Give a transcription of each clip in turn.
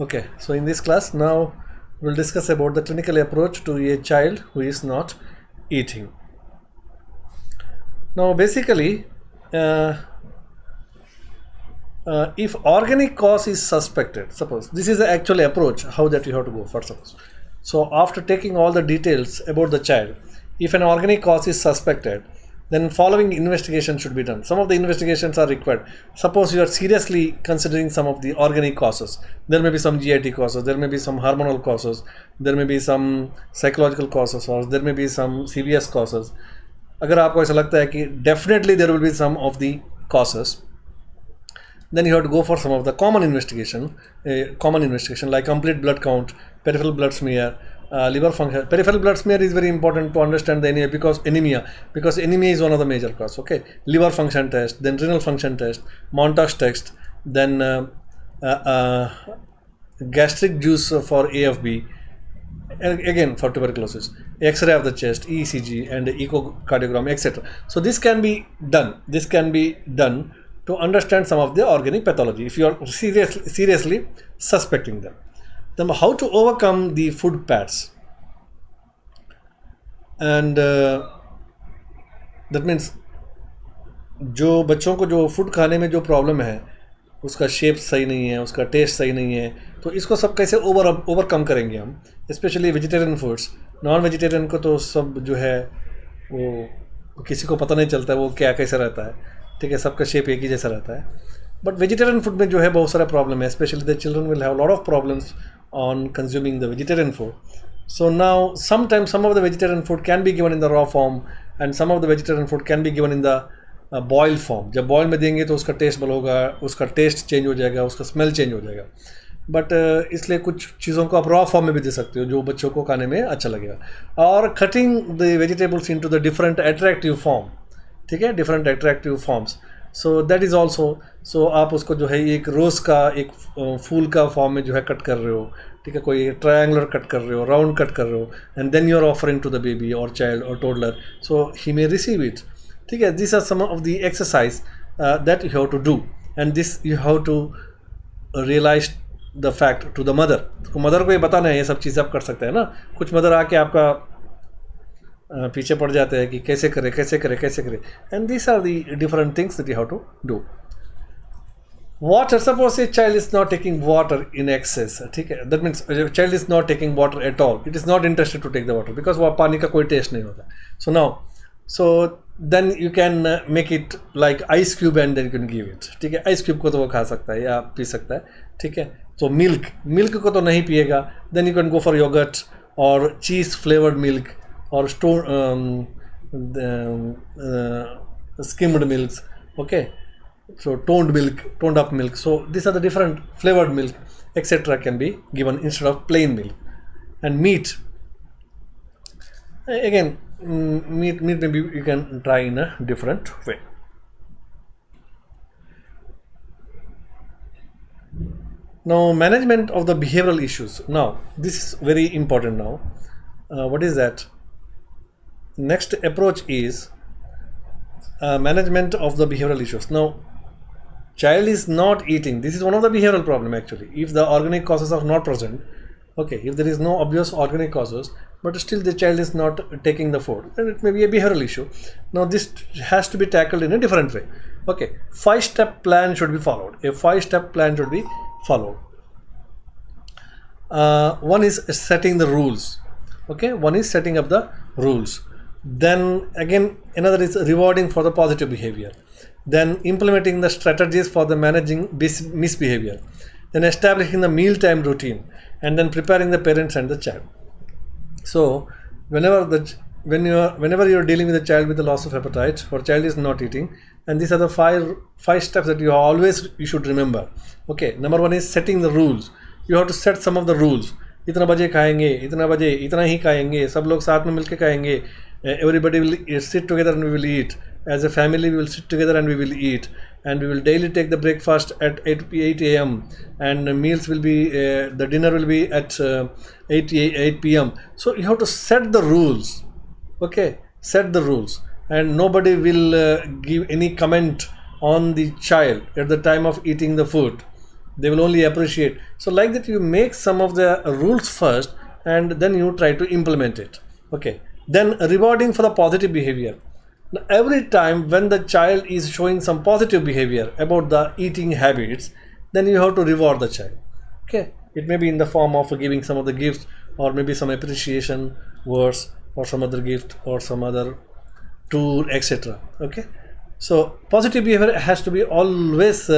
Okay, so in this class now we'll discuss about the clinical approach to a child who is not eating. Now basically if organic cause is suspected, suppose this is the actual approach how that you have to go for suppose. So after taking all the details about the child, if an organic cause is suspected, then following investigation should be done. Some of the investigations are required. Suppose you are seriously considering some of the organic causes. There may be some GIT causes, there may be some hormonal causes, there may be some psychological causes, or there may be some CVS causes. अगर आपको ऐसा लगता है कि definitely there will be some of the causes, then you have to go for some of the common investigation like complete blood count, peripheral blood smear, liver function. Peripheral blood smear is very important to understand the anemia because anemia is one of the major cause. Okay, liver function test, then renal function test, Montage test, then gastric juice for AFB, again for tuberculosis, X-ray of the chest, ECG, and echocardiogram, etc. So this can be done to understand some of the organic pathology if you are seriously suspecting them. Then how to overcome the food pads, and that means जो बच्चों को जो food खाने में जो problem है, उसका shape सही नहीं है, उसका टेस्ट सही नहीं है, तो इसको सब कैसे ओवरकम करेंगे हम, specially vegetarian foods. Non vegetarian को तो सब जो है वो किसी को पता नहीं चलता है वो क्या कैसा रहता है, ठीक है, सबका शेप एक ही जैसा रहता है. बट वेजिटेरियन फूड में जो है बहुत सारा प्रॉब्लम है, specially the children will have lot of problems on consuming the vegetarian food. So now sometimes some of the vegetarian food can be given in the raw form and some of the vegetarian food can be given in the boiled form. जब boil में देंगे तो उसका test होगा, उसका taste change हो जाएगा, उसका स्मेल चेंज हो जाएगा. बट इसलिए कुछ चीज़ों को आप रॉ फॉर्म में भी दे सकते हो जो बच्चों को खाने में अच्छा लगेगा. और cutting the vegetables into the different attractive form, ठीक है, different attractive forms. So that is also, so आप उसको जो है एक रोज़ का एक फूल का फॉर्म में जो है कट कर रहे हो, ठीक है, कोई ट्रायंगुलर कट कर रहे हो, राउंड कट कर रहे हो, and then you are offering to the baby और चाइल्ड और toddler, so he may receive it. ठीक है, this are some of the exercise that you have to do, and this you have to realise the fact to the mother. तो mother को ये बताना है, ये सब चीज़ें आप कर सकते हैं ना. कुछ मदर आके आपका पीछे पड़ जाते हैं कि कैसे करें, and this are the different things that you have to do. Water, suppose a child is not taking water in excess, ठीक है, that means child is not taking water at all, it is not interested to take the water because वो पानी का कोई test नहीं होता. So then you can make it like ice cube and then you can give it. ठीक है, ice cube को तो वो खा सकता है या पी सकता है, ठीक है. तो milk को तो नहीं पिएगा, then you can go for yogurt or cheese flavored milk or skimmed milks, okay. So toned up milk. So these are the different flavored milk, etc. can be given instead of plain milk. And meat, again, meat maybe you can try in a different way. Now management of the behavioral issues. Now this is very important. Now what is that? Next approach is management of the behavioral issues. Now child is not eating. This is one of the behavioral problem actually. If the organic causes are not present, okay, if there is no obvious organic causes, but still the child is not taking the food, then it may be a behavioral issue. Now this has to be tackled in a different way. Okay, 5-step plan should be followed. A 5-step plan should be followed. One is setting the rules. Okay, one is setting up the rules. Then again another is rewarding for the positive behavior. Then implementing the strategies for the managing misbehavior. Then establishing the mealtime routine, and then preparing the parents and the child. So whenever you're dealing with a child with the loss of appetite or child is not eating, and these are the five steps that you should remember. Okay, number one is setting the rules. You have to set some of the rules. इतना बजे खाएंगे, इतना बजे इतना ही खाएंगे, सब लोग साथ में मिलके खाएंगे. Everybody will sit together and we will eat. As a family we will sit together and we will eat, and we will daily take the breakfast at 8 a.m. and meals will be the dinner will be at 8 p.m. So you have to set the rules. Okay, set the rules, and nobody will give any comment on the child at the time of eating the food. they will only appreciate. So like that, you make some of the rules first and then you try to implement it. Okay, then rewarding for the positive behavior. Now, every time when the child is showing some positive behavior about the eating habits, then you have to reward the child. Okay, it may be in the form of giving some of the gifts, or maybe some appreciation words, or some other gift, or some other tour, etc. Okay, so positive behavior has to be always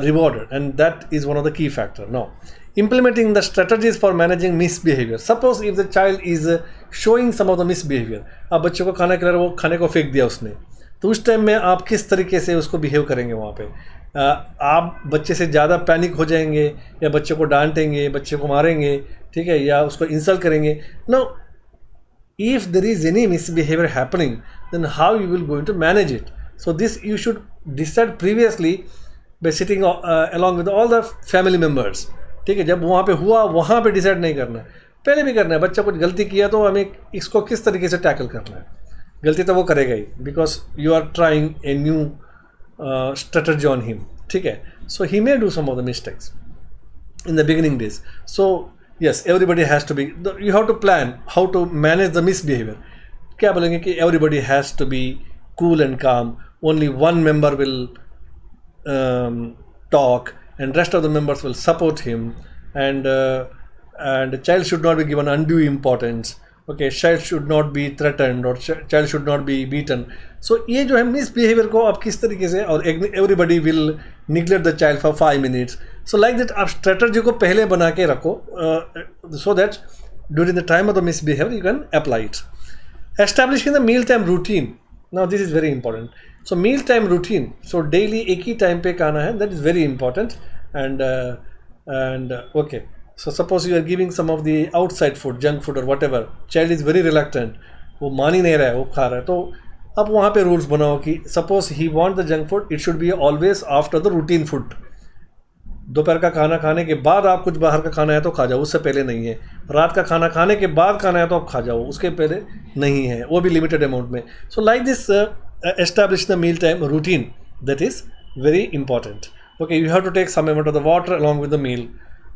rewarded, and that is one of the key factor. Now, implementing the strategies for managing misbehavior. Suppose if the child is showing some of the misbehavior, अब बच्चे को खाना खिला रहा है, वो खाने को फेंक दिया उसने, तो उस टाइम में आप किस तरीके से उसको बिहेव करेंगे वहाँ पे? आप बच्चे से ज़्यादा पैनिक हो जाएंगे, या बच्चे को डांटेंगे, बच्चे को मारेंगे, ठीक है, या उसको इंसल्ट करेंगे? No, if there is any misbehavior happening, then how you will going to manage it? So this you should decide previously by sitting along with all the family members. ठीक है, जब वहाँ पे हुआ वहाँ पे डिसाइड नहीं करना है, पहले भी करना है. बच्चा कुछ गलती किया तो हमें इसको किस तरीके से टैकल करना है. गलती तो वो करेगा ही, because you are trying a new strategy on him. ठीक है, so he may do some of the mistakes in the beginning days. So yes, everybody has to be, you have to plan how to manage the misbehavior. क्या बोलेंगे कि everybody has to be cool and calm, only one member will talk and rest of the members will support him, and the child should not be given undue importance. Okay, child should not be threatened, or child should not be beaten. So ये जो है misbehavior को आप किस तरीके से, और everybody will neglect the child for 5 minutes. So like that आप strategy को पहले बना के रखो, so that during the time of the misbehavior you can apply it. Establishing the mealtime routine. Now this is very important. So mealtime routine. So daily एक ही time पे खाना है, that is very important. And okay. So suppose you are giving some of the outside food, junk food or whatever, child is very reluctant, वो मान ही नहीं रहा है, वो खा रहा है, तो अब वहाँ पे rules बनाओ कि suppose he want the junk food, it should be always after the routine food. दोपहर का खाना खाने के बाद आप कुछ बाहर का खाना है तो खा जाओ, उससे पहले नहीं है. रात का खाना खाने के बाद खाना है तो आप खा जाओ, उसके पहले नहीं है, वो भी लिमिटेड अमाउंट में. So like this establish the meal time routine, that is very important. Okay, you have to take some amount of the water along with the meal.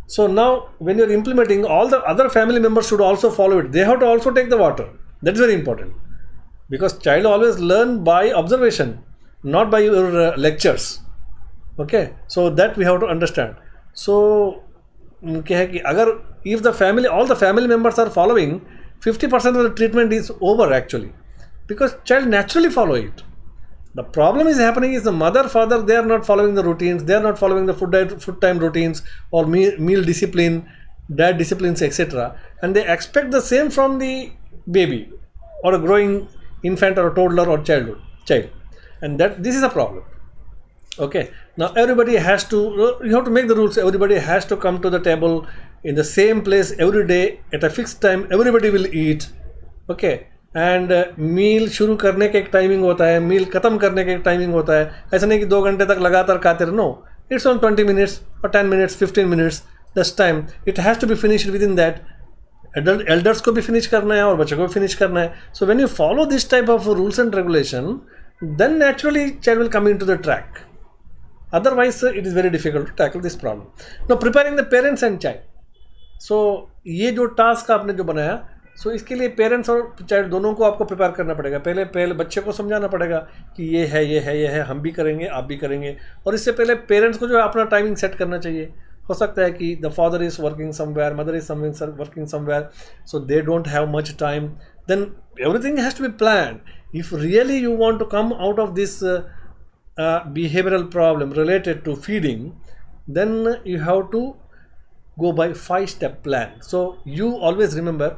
So now when you're implementing, all the other family members should also follow it. They have to also take the water. That's very important, because child always learn by observation, not by your lectures. Okay, so that we have to understand. So क्या है कि अगर if the family, all the family members are following, 50% of the treatment is over actually, because child naturally follow it. The problem is happening is the mother, father, they are not following the routines, they are not following the food time routines, or meal discipline, diet disciplines, etc. And they expect the same from the baby or a growing infant or a toddler or child. And that this is a problem. Okay, now everybody has to, you have to make the rules. Everybody has to come to the table in the same place every day at a fixed time. Everybody will eat. Okay, and meal शुरू करने का एक timing होता है, मील ख़त्म करने का एक टाइमिंग होता है. ऐसा नहीं कि 2 घंटे तक लगातार खाते रहो. नो, इट्स ऑन 20 मिनट्स और 10 मिनट्स, 15 मिनट्स, दस time. It has to be finished within that. Elders को भी फिनिश करना है और बच्चों को भी फिनिश करना है. So when you follow this type of rules and regulation, then naturally child will come into the track. Otherwise it is very difficult to tackle this problem. No, preparing the parents and child. So ये जो task आपने जो बनाया, सो इसके लिए parents और child दोनों को आपको प्रिपेयर करना पड़ेगा. पहले बच्चे को समझाना पड़ेगा कि ये है, हम भी करेंगे, आप भी करेंगे. और इससे पहले पेरेंट्स को जो है अपना टाइमिंग सेट करना चाहिए. हो सकता है कि the father is working somewhere, mother is working somewhere, so they don't have much time. Then everything has to be planned. If really you want to come out of this behavioral problem related to feeding, then you have to go by 5-step plan. So you always remember,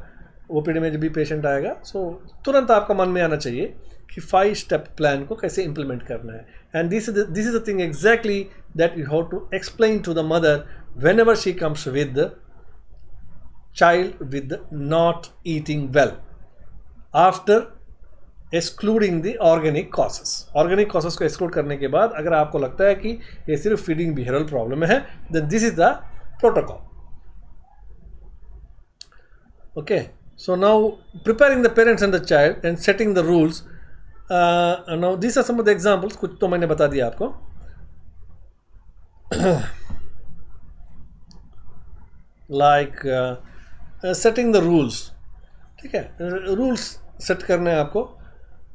OPD में जब भी patient आएगा, सो तुरंत आपका मन में आना चाहिए कि 5-step प्लान को कैसे इम्प्लीमेंट करना है. And this is the thing exactly that you have to explain to the mother whenever she comes with child with not eating well, after excluding the organic causes. Organic causes को exclude करने के बाद अगर आपको लगता है कि ये सिर्फ फीडिंग बिहेवियरल प्रॉब्लम है, then this is the protocol. Okay, so now preparing the parents and the child and setting the rules. Now these are some of the examples. कुछ तो मैंने बता दिया आपको. लाइक सेटिंग द रूल्स, ठीक है, rules set करने हैं आपको,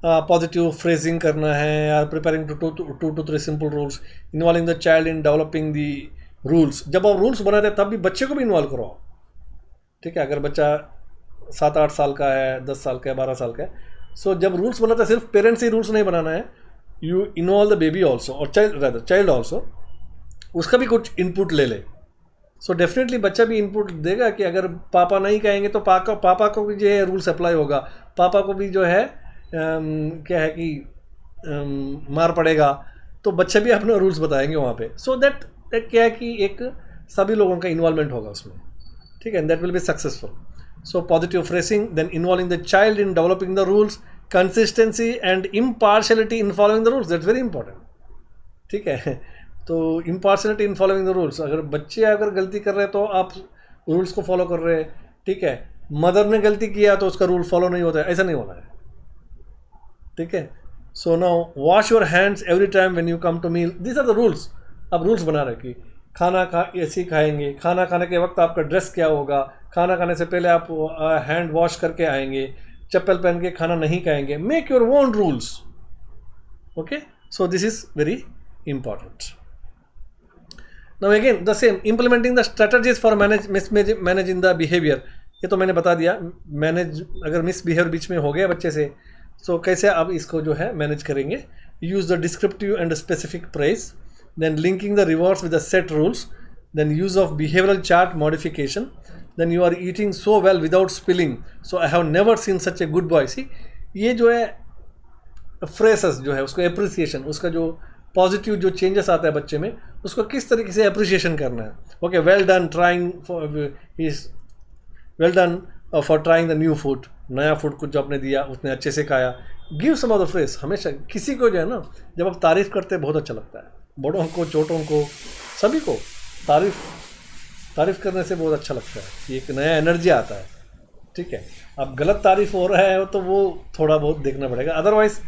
पॉजिटिव फ्रेजिंग करना है, या preparing two to three simple rules, involving the child in developing the rules. जब आप रूल्स बनाते हैं तब भी बच्चे को भी इन्वॉल्व करो आप, ठीक है। अगर बच्चा 7-8 साल का है, 10 साल का है, 12 साल का है, सो जब रूल्स बनाते हैं सिर्फ पेरेंट्स ही रूल्स नहीं बनाना है, you involve the baby also, और चाइल्ड ऑल्सो, उसका भी कुछ इनपुट ले ले। सो डेफिनेटली बच्चा भी इनपुट देगा कि अगर पापा नहीं कहेंगे तो पापा को भी जो है रूल्स अप्लाई होगा, पापा को भी जो है क्या है कि मार पड़ेगा, तो बच्चे भी अपने रूल्स बताएंगे वहाँ पे। सो दैट क्या है कि एक सभी लोगों का इन्वॉल्वमेंट होगा उसमें, ठीक है, and that will be successful. So positive phrasing, then involving the child in developing the rules, consistency and impartiality in following the rules, that's very important, ठीक है। तो impartiality in following the rules, अगर बच्चे अगर गलती कर रहे हैं तो आप रूल्स को फॉलो कर रहे हैं, ठीक है। मदर ने गलती किया तो उसका रूल फॉलो नहीं होता है, ऐसा नहीं होना है, ठीक है। So now wash your hands every time when you come to meal, this are the rules. अब रूल्स बना रहे कि खाना ऐसे ही खाएंगे, खाना खाने के वक्त आपका ड्रेस क्या होगा, खाना खाने से पहले आप हैंड वॉश करके आएंगे, चप्पल पहन के खाना नहीं खाएंगे, make your own rules, okay. So this is very important. Now again the same, implementing the strategies for managing the behavior, ये तो मैंने बता दिया। मैनेज, अगर मिसबिहेवियर बीच में हो गया बच्चे से, सो कैसे आप इसको जो है मैनेज करेंगे। Use the descriptive and specific price, then linking the rewards with the set rules, then use of behavioural chart modification, then you are eating so well without spilling, so I have never seen such a good boy. See, ये जो है phrases जो है उसको appreciation, उसका जो positive जो changes आता है बच्चे में, उसको किस तरीके से अप्रिशिएशन करना है। Okay, well done trying for, well done for trying the new food, नया फूड कुछ जो आपने दिया उसने अच्छे से खाया। Give some of the phrase, हमेशा किसी को जो है ना, जब आप तारीफ़ करते हैं बहुत अच्छा लगता है, बड़ों को छोटों को सभी को तारीफ़ करने से बहुत अच्छा लगता है, एक नया एनर्जी आता है, ठीक है। अब गलत तारीफ़ हो रहा है तो वो थोड़ा बहुत देखना पड़ेगा, अदरवाइज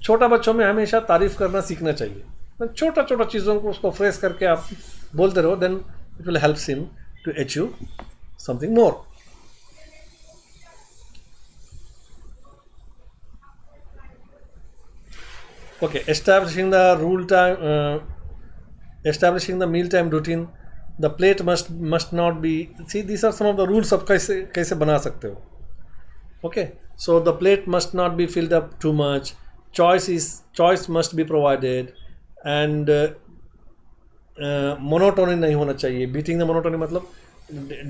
छोटा बच्चों में हमेशा तारीफ़ करना सीखना चाहिए। छोटा छोटा चीज़ों को उसको फ्रेश करके आप बोलते रहो, then it will help him to achieve something more. Okay, establishing the meal time routine, the plate must not be, see this are some of the rules. आप कैसे कैसे बना सकते हो। Okay, so the plate must not be filled up too much, choice must be provided, and monotony नहीं होना चाहिए। Beating the monotony मतलब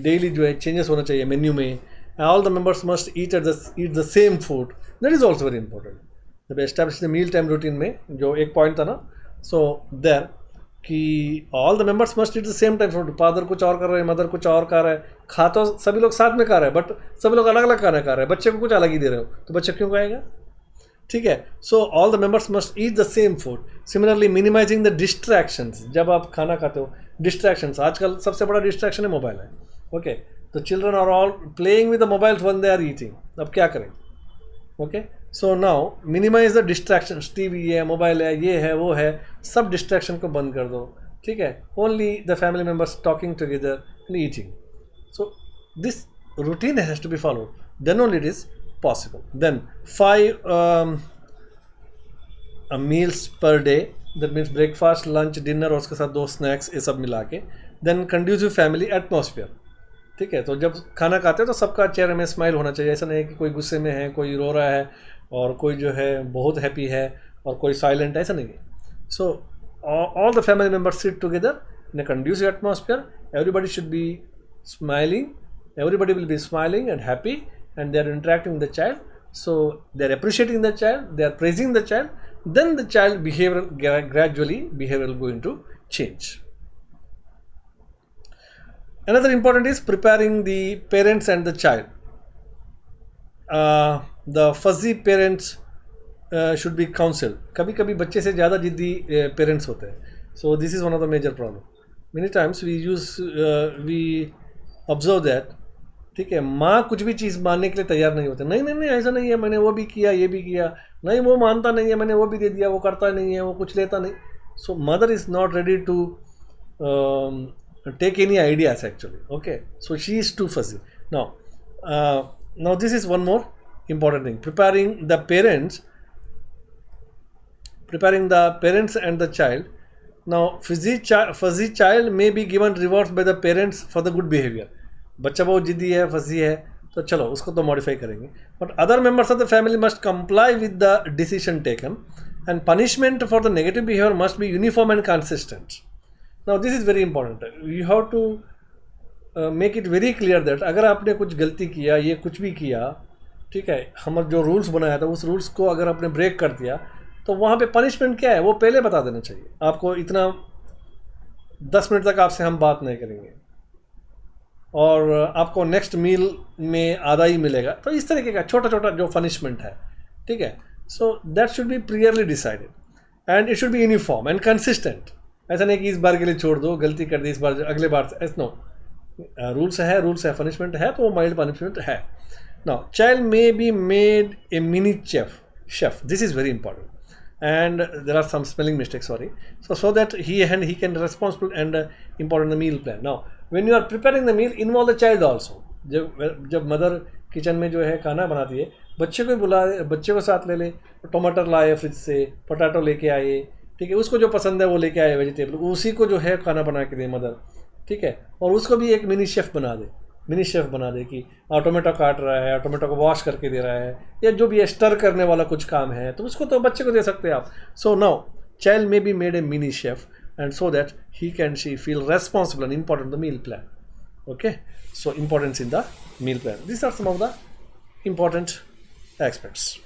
डेली जो है चेंजेस होना चाहिए मेन्यू में। All the members must eat the same food, that is also very important. जब establish the meal time routine में जो एक पॉइंट था ना, सो देयर कि all the members must eat the same time food. Father कुछ और कर रहे हैं, मदर कुछ और खा रहा है, खा तो सभी लोग साथ में खा रहे हैं, बट सभी लोग अलग अलग खाना खा रहे हैं, बच्चे को कुछ अलग ही दे रहे हो तो बच्चा क्यों खाएगा, ठीक है। So all the members must eat the same food. Similarly minimising the distractions, जब आप खाना खाते हो डिस्ट्रैक्शंस, आजकल सबसे बड़ा डिस्ट्रैक्शन है मोबाइल है, ओके। तो children are all playing with the mobile when they are eating, अब क्या करें, okay. So now minimise the distractions, TV है, मोबाइल है, ये है, वो है, सब डिस्ट्रैक्शन को बंद कर दो, ठीक है। Only the family members talking together and eating. So this routine has to be followed, then only it is possible. Then 5 meals per day, that means breakfast, lunch, dinner और उसके साथ 2 स्नैक्स, ये सब मिला के। देन कंड्यूसिव फैमिली एटमॉस्फेयर, ठीक है। तो जब खाना खाते हैं तो सबका चेहरे में स्माइल होना चाहिए, ऐसा नहीं है कि कोई गुस्से में है, कोई रो रहा है और कोई जो है बहुत हैप्पी है और कोई साइलेंट है, ऐसा नहीं है। So all the family members sit together in a conducive atmosphere, everybody should be smiling, everybody will be smiling and happy, and they are interacting with the child, so they are appreciating the child, they are praising the child, then the child gradually behavior will going to change. Another important is preparing the parents and the child. The fuzzy parents should be counseled. कभी कभी बच्चे से ज़्यादा जिद्दी parents होते हैं, so this is one of the major problem. Many times we observe that, ठीक है, माँ कुछ भी चीज़ मानने के लिए तैयार नहीं होते, नहीं नहीं नहीं ऐसा नहीं है, मैंने वो भी किया, ये भी किया, नहीं वो मानता नहीं है, मैंने वो भी दे दिया, वो करता नहीं है, वो कुछ लेता नहीं। So mother is not ready to take any ideas actually. Okay, so she is too fussy. Now this is one more important thing: preparing the parents and the child. Now fuzzy child may be given rewards by the parents for the good behavior. बच्चा बहुत जिद्दी है, fuzzy है, तो चलो उसको तो modify करेंगे, but other members of the family must comply with the decision taken and punishment for the negative behaviour must be uniform and consistent. Now this is very important. You have to make it very clear that अगर आपने कुछ गलती किया, ये कुछ भी किया, ठीक है, हम जो रूल्स बनाया था उस रूल्स को अगर आपने ब्रेक कर दिया तो वहाँ पे पनिशमेंट क्या है वो पहले बता देना चाहिए आपको. इतना 10 मिनट तक आपसे हम बात नहीं करेंगे और आपको नेक्स्ट मील में आधा ही मिलेगा. तो इस तरीके का छोटा छोटा जो पनिशमेंट है, ठीक है, so that should be clearly decided and it should be uniform and consistent. ऐसा नहीं कि इस बार के लिए छोड़ दो, गलती कर दी इस बार, अगले बार से नो. रूल्स है, पनिशमेंट है तो वो माइल्ड पनिशमेंट है. Now child may be made a mini chef. This is very important and there are some spelling mistakes, sorry, so that he can responsible and important the meal plan. Now when you are preparing the meal, involve the child also. जब mother kitchen में जो है खाना बनाती है, बच्चे को बुला, बच्चे को साथ ले ले, टमाटर लाए फ्रिज से, पोटैटो लेके आए, ठीक है, उसको जो पसंद है वो लेके आए वेजिटेबल, उसी को जो है खाना बना के दे मदर, ठीक है, और उसको भी एक मिनी शेफ बना दे कि टोमेटो काट रहा है, टोमेटो को वॉश करके दे रहा है, या जो भी स्टर करने वाला कुछ काम है तो उसको तो बच्चे को दे सकते हैं आप. So now child may be made a mini chef and so that he can she feel responsible and important the meal plan. Okay, so importance in the meal plan. This are some of the important aspects.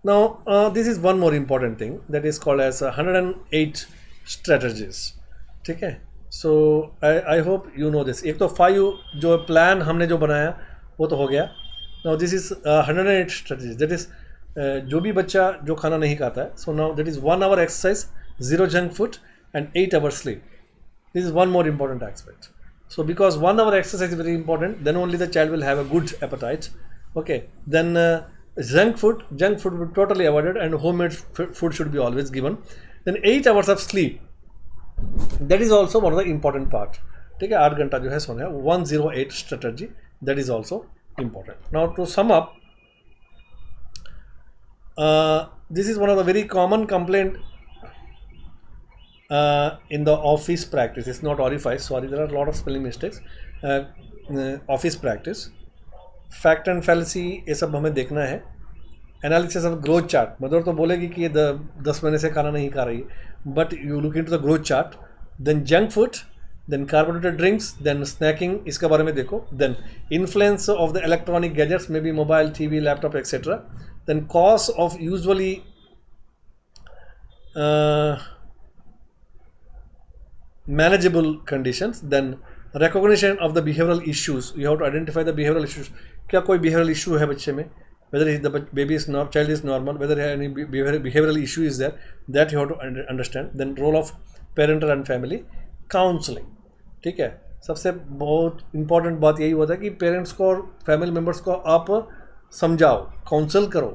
Now this is one more important thing that is called as 108 strategies. ठीक है, so I hope you know this. एक तो 5 जो plan हमने जो बनाया वो तो हो गया. Now this is 108 strategies. That is जो भी बच्चा जो खाना नहीं खाता है, so now that is 1 hour exercise, 0 junk food and 8 hours sleep. This is one more important aspect. So because 1 hour exercise is very important, then only the child will have a good appetite. Okay, then junk food will totally avoided and homemade food should be always given. Then 8 hours of sleep, that is also one of the important part. ठीक है, 8 घंटा जो है सोना है. 108 strategy, that is also important. Now to sum up, this is one of the very common complaint in the office practice. It's not orifice, sorry, there are a lot of spelling mistakes. Office practice, fact and fallacy, ये सब हमें देखना है. Analysis of growth chart, mother तो बोलेगी कि ये 10 महीने से खाना नहीं खा रही, but you look into the growth chart. Then junk food, then carbonated drinks, then snacking, इसके बारे में देखो. Then influence of the electronic gadgets, may be mobile, TV, laptop etcetera. Then cause of usually manageable conditions. Then recognition of the behavioral issues, you have to identify the behavioral issues. क्या कोई behavioral issue है बच्चे में, whether the baby is not, child is normal, whether any behavioral issue is there, that you have to understand. Then role of parental and family counseling. ठीक है, सबसे बहुत important बात यही होता है कि पेरेंट्स को और फैमिली मेम्बर्स को आप समझाओ, काउंसल करो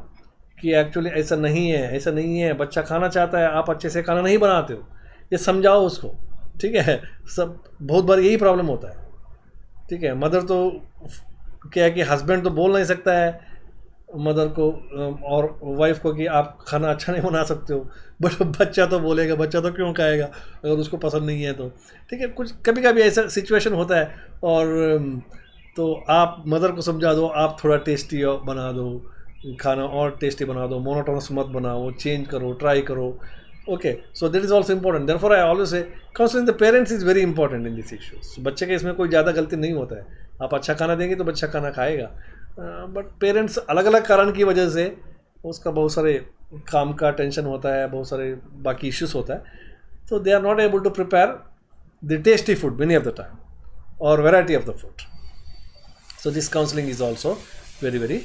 कि एक्चुअली ऐसा नहीं है, बच्चा खाना चाहता है, आप अच्छे से खाना नहीं बनाते हो, ये समझाओ उसको. ठीक है, सब बहुत बार यही प्रॉब्लम होता है. ठीक है, मदर तो क्या है कि हस्बैंड तो बोल नहीं सकता है मदर को और वाइफ को कि आप खाना अच्छा नहीं बना सकते हो, बट बच्चा तो बोलेगा, बच्चा तो क्यों खाएगा अगर उसको पसंद नहीं है तो. ठीक है, कुछ कभी कभी ऐसा सिचुएशन होता है, और तो आप मदर को समझा दो, आप थोड़ा टेस्टी बना दो खाना, और टेस्टी बना दो, मोनोटोनस मत बनाओ, चेंज करो, ट्राई करो. Okay, so that is also important. Therefore, I always say counseling the parents is very important in these issues. बच्चे के इसमें कोई ज़्यादा गलती नहीं होता है. आप अच्छा खाना देंगे तो बच्चा खाना खाएगा, बट पेरेंट्स अलग अलग कारण की वजह से उसका बहुत सारे काम का टेंशन होता है, बहुत सारे बाकी इश्यूज होता है, तो they are not able to prepare the tasty food many of the time और variety of the food. So this counseling is also very, very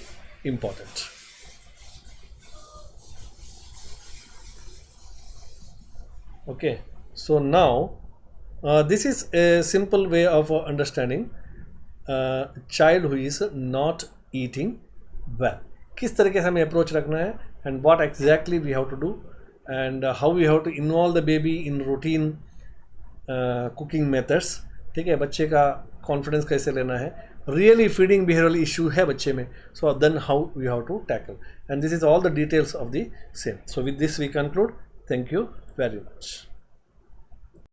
important. Okay, so now this is a simple way of understanding child who is not eating well. किस तरीके से हमें approach रखना है, and what exactly we have to do, and how we have to involve the baby in routine cooking methods, ठीक है, बच्चे का कॉन्फिडेंस कैसे लेना है, रियली फीडिंग बिहेवियरल इशू है बच्चे में, so then how we have to tackle, and this is all the details of the same. So with this we conclude. Thank you very much.